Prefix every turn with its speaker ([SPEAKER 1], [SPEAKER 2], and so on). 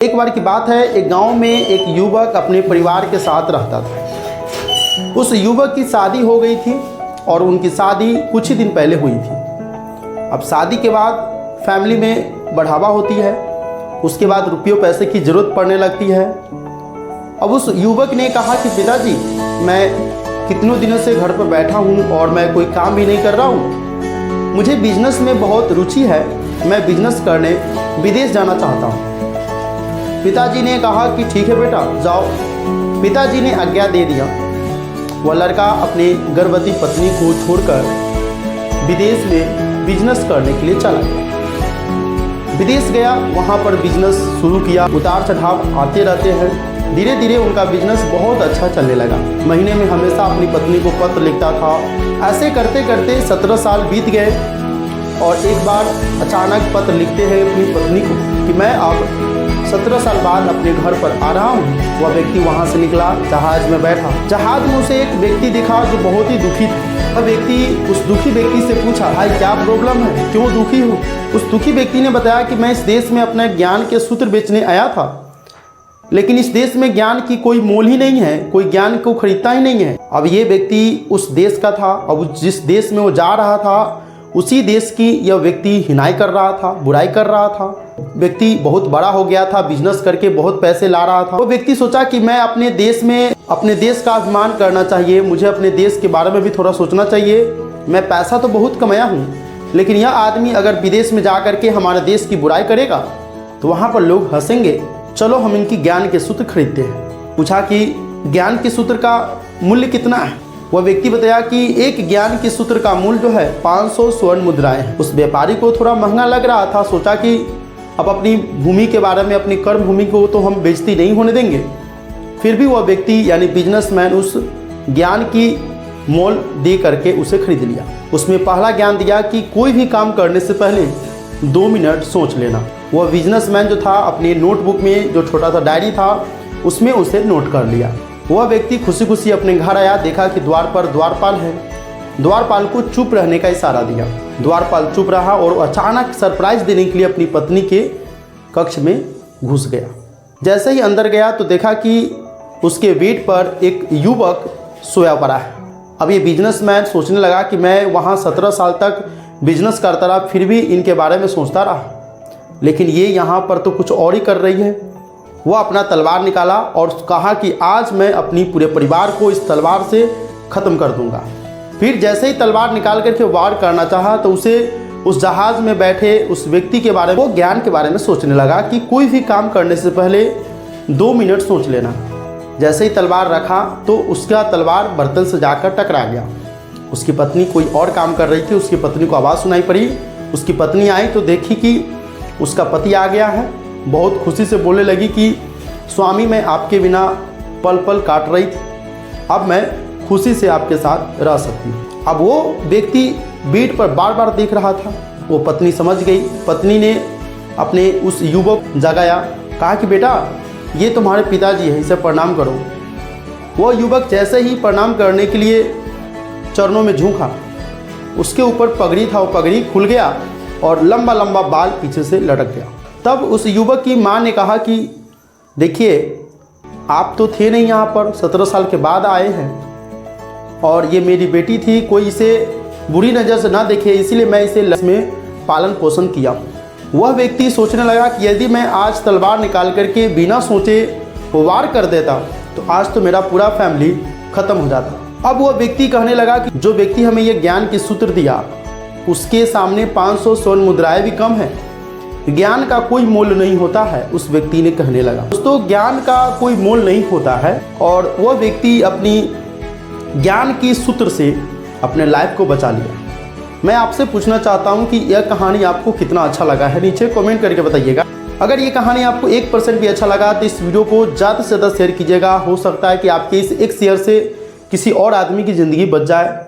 [SPEAKER 1] एक बार की बात है, एक गांव में एक युवक अपने परिवार के साथ रहता था। उस युवक की शादी हो गई थी और उनकी शादी कुछ ही दिन पहले हुई थी। अब शादी के बाद फैमिली में बढ़ावा होती है, उसके बाद रुपयों पैसे की ज़रूरत पड़ने लगती है। अब उस युवक ने कहा कि पिताजी, मैं कितनों दिनों से घर पर बैठा हूँ और मैं कोई काम भी नहीं कर रहा हूँ। मुझे बिजनेस में बहुत रुचि है, मैं बिजनेस करने विदेश जाना चाहता हूँ। पिताजी ने कहा कि ठीक है बेटा, जाओ। पिताजी ने आज्ञा दे दिया। वह लड़का अपनी गर्भवती पत्नी को छोड़कर विदेश में बिजनेस करने के लिए चला गया। विदेश गया, वहाँ पर बिजनेस शुरू किया। उतार चढ़ाव आते रहते हैं। धीरे धीरे उनका बिजनेस बहुत अच्छा चलने लगा। महीने में हमेशा अपनी पत्नी को पत्र लिखता था। ऐसे करते करते 17 साल बीत गए और एक बार अचानक पत्र लिखते हैं अपनी पत्नी को कि मैं अब 17 साल बाद अपने घर पर आ रहा हूँ। वह व्यक्ति वहाँ से निकला, जहाज में बैठा। जहाज में उसे एक व्यक्ति दिखा जो बहुत ही दुखी था। वह व्यक्ति उस दुखी व्यक्ति से पूछा, भाई क्या प्रॉब्लम है, क्यों दुखी हो? उस दुखी व्यक्ति ने बताया कि मैं इस देश में अपने ज्ञान के सूत्र बेचने आया था, लेकिन इस देश में ज्ञान की कोई मोल ही नहीं है, कोई ज्ञान को खरीदता ही नहीं है। अब ये व्यक्ति उस देश का था। अब जिस देश में वो जा रहा था, उसी देश की यह व्यक्ति हिनाई कर रहा था, बुराई कर रहा था। व्यक्ति बहुत बड़ा हो गया था, बिजनेस करके बहुत पैसे ला रहा था। वो व्यक्ति सोचा कि मैं अपने देश में अपने देश का अभिमान करना चाहिए, मुझे अपने देश के बारे में भी थोड़ा सोचना चाहिए। मैं पैसा तो बहुत कमाया हूँ, लेकिन यह आदमी अगर विदेश में जा करके हमारे देश की बुराई करेगा तो वहाँ पर लोग हंसेंगे। चलो हम इनकी ज्ञान के सूत्र खरीदते हैं। पूछा कि ज्ञान के सूत्र का मूल्य कितना है? वह व्यक्ति बताया कि एक ज्ञान के सूत्र का मूल्य जो है 500 स्वर्ण मुद्राएं हैं। उस व्यापारी को थोड़ा महंगा लग रहा था। सोचा कि अब अपनी भूमि के बारे में, अपनी कर्म भूमि को तो हम बेइज्जती नहीं होने देंगे। फिर भी वह व्यक्ति यानी बिजनेसमैन उस ज्ञान की मोल दे करके उसे खरीद लिया। उसमें पहला ज्ञान दिया कि कोई भी काम करने से पहले 2 मिनट सोच लेना। वह बिजनेसमैन जो था अपनी नोटबुक में जो छोटा सा डायरी था उसमें उसे नोट कर लिया। वह व्यक्ति खुशी खुशी अपने घर आया, देखा कि द्वार पर द्वारपाल है। द्वारपाल को चुप रहने का इशारा दिया। द्वारपाल चुप रहा और अचानक सरप्राइज देने के लिए अपनी पत्नी के कक्ष में घुस गया। जैसे ही अंदर गया तो देखा कि उसके बेड पर एक युवक सोया पड़ा है। अब ये बिजनेसमैन सोचने लगा कि मैं वहाँ 17 साल तक बिजनेस करता रहा, फिर भी इनके बारे में सोचता रहा, लेकिन ये यहाँ पर तो कुछ और ही कर रही है। वह अपना तलवार निकाला और कहा कि आज मैं अपनी पूरे परिवार को इस तलवार से ख़त्म कर दूंगा। फिर जैसे ही तलवार निकाल करके वार करना चाहा तो उसे उस जहाज़ में बैठे उस व्यक्ति के बारे में, वो ज्ञान के बारे में सोचने लगा कि कोई भी काम करने से पहले 2 मिनट सोच लेना। जैसे ही तलवार रखा तो उसका तलवार बर्तन से जाकर टकरा गया। उसकी पत्नी कोई और काम कर रही थी। उसकी पत्नी को आवाज़ सुनाई पड़ी। उसकी पत्नी आई तो देखी कि उसका पति आ गया है। बहुत खुशी से बोलने लगी कि स्वामी, मैं आपके बिना पल पल काट रही थी, अब मैं खुशी से आपके साथ रह सकती हूँ। अब वो व्यक्ति बेड पर बार बार देख रहा था। वो पत्नी समझ गई। पत्नी ने अपने उस युवक जगाया, कहा कि बेटा ये तुम्हारे पिताजी है, इसे प्रणाम करो। वो युवक जैसे ही प्रणाम करने के लिए चरणों में झुका, उसके ऊपर पगड़ी था, वो पगड़ी खुल गया और लंबा लंबा बाल पीछे से लटक गया। तब उस युवक की माँ ने कहा कि देखिए, आप तो थे नहीं यहाँ पर, 17 साल के बाद आए हैं और ये मेरी बेटी थी, कोई इसे बुरी नज़र से ना देखे, इसीलिए मैं इसे में पालन पोषण किया। वह व्यक्ति सोचने लगा कि यदि मैं आज तलवार निकाल करके बिना सोचे वार कर देता तो आज तो मेरा पूरा फैमिली ख़त्म हो जाता। अब वह व्यक्ति कहने लगा कि जो व्यक्ति हमें यह ज्ञान के सूत्र दिया उसके सामने 500 स्वर्ण मुद्राएं भी कम है। ज्ञान का कोई मोल नहीं होता है, उस व्यक्ति ने कहने लगा। दोस्तों, ज्ञान का कोई मोल नहीं होता है और वह व्यक्ति अपनी ज्ञान की सूत्र से अपने लाइफ को बचा लिया। मैं आपसे पूछना चाहता हूं कि यह कहानी आपको कितना अच्छा लगा है, नीचे कमेंट करके बताइएगा। अगर ये कहानी आपको 1% भी अच्छा लगा तो इस वीडियो को ज़्यादा से ज़्यादा शेयर कीजिएगा। हो सकता है कि आपके इस एक शेयर से किसी और आदमी की ज़िंदगी बच जाए।